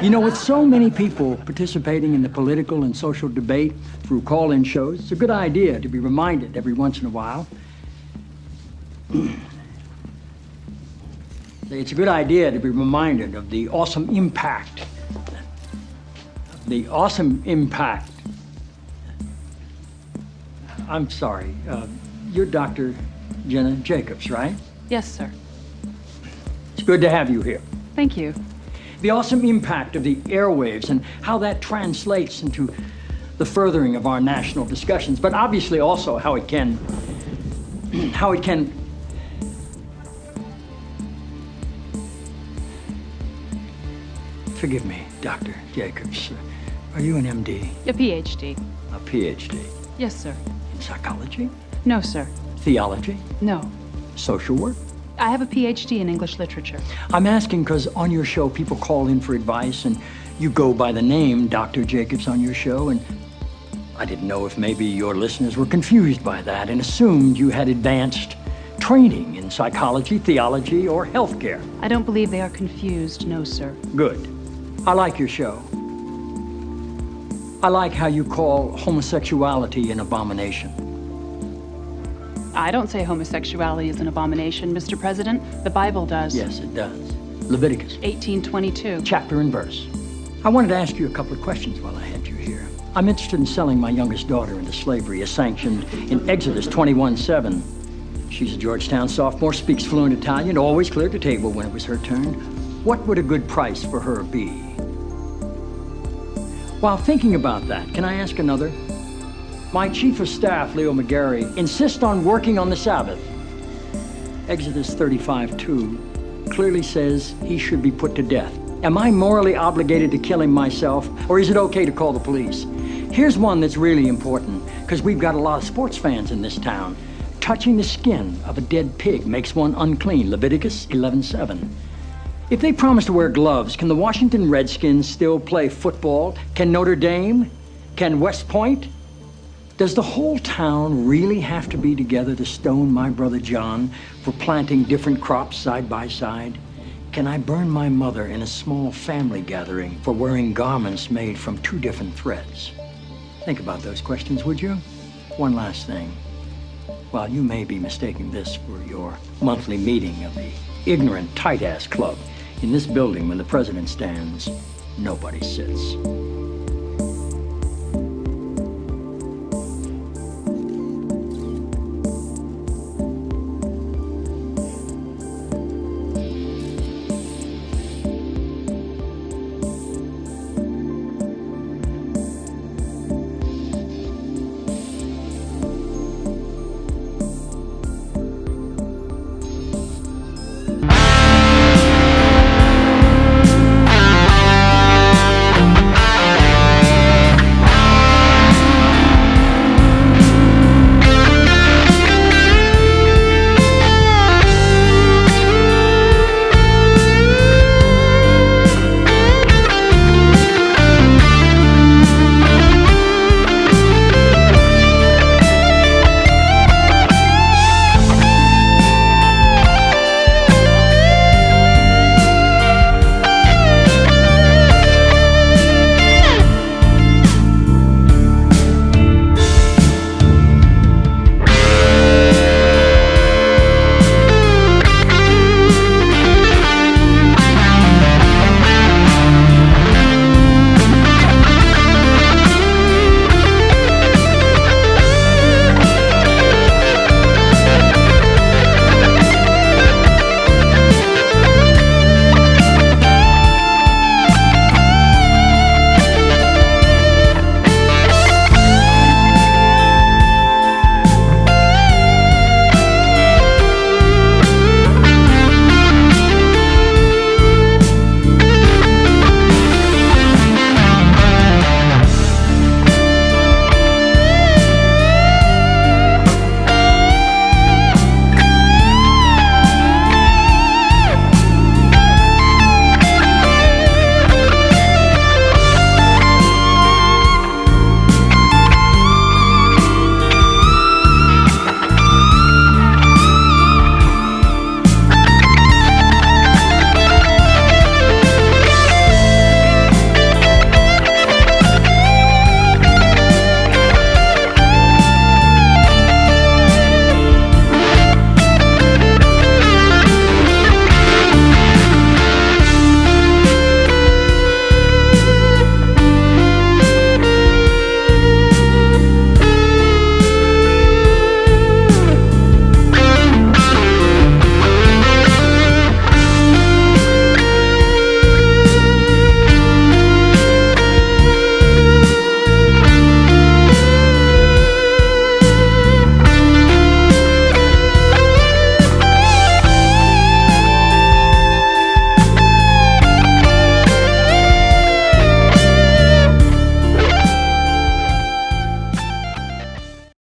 You know, with so many people participating in the political and social debate through call-in shows, it's a good idea to be reminded every once in a while. It's a good idea to be reminded of the awesome impact. I'm sorry, you're Dr. Jenna Jacobs, right? Yes, sir. It's good to have you here. Thank you. The awesome impact of the airwaves and how that translates into the furthering of our national discussions, but obviously also how it can Forgive me, Dr. Jacobs. Are you an MD? A PhD. A PhD? Yes, sir. In psychology? No, sir. Theology? No. Social work? I have a PhD in English literature. I'm asking because on your show, people call in for advice, and you go by the name Dr. Jacobs on your show, and I didn't know if maybe your listeners were confused by that and assumed you had advanced training in psychology, theology, or healthcare. I don't believe they are confused, no, sir. Good. I like your show. I like how you call homosexuality an abomination. I don't say homosexuality is an abomination, Mr. President. The Bible does. Yes, it does. Leviticus 18:22. Chapter and verse. I wanted to ask you a couple of questions while I had you here. I'm interested in selling my youngest daughter into slavery as sanctioned in Exodus 21:7. She's a Georgetown sophomore, speaks fluent Italian, always cleared the table when it was her turn. What would a good price for her be? While thinking about that, can I ask another? My chief of staff, Leo McGarry, insists on working on the Sabbath. Exodus 35:2 clearly says he should be put to death. Am I morally obligated to kill him myself, or is it okay to call the police? Here's one that's really important, because we've got a lot of sports fans in this town. Touching the skin of a dead pig makes one unclean, Leviticus 11:7. If they promise to wear gloves, can the Washington Redskins still play football? Can Notre Dame? Can West Point? Does the whole town really have to be together to stone my brother John for planting different crops side by side? Can I burn my mother in a small family gathering for wearing garments made from two different threads? Think about those questions, would you? One last thing. While you may be mistaking this for your monthly meeting of the ignorant tight-ass club, in this building when the president stands, nobody sits.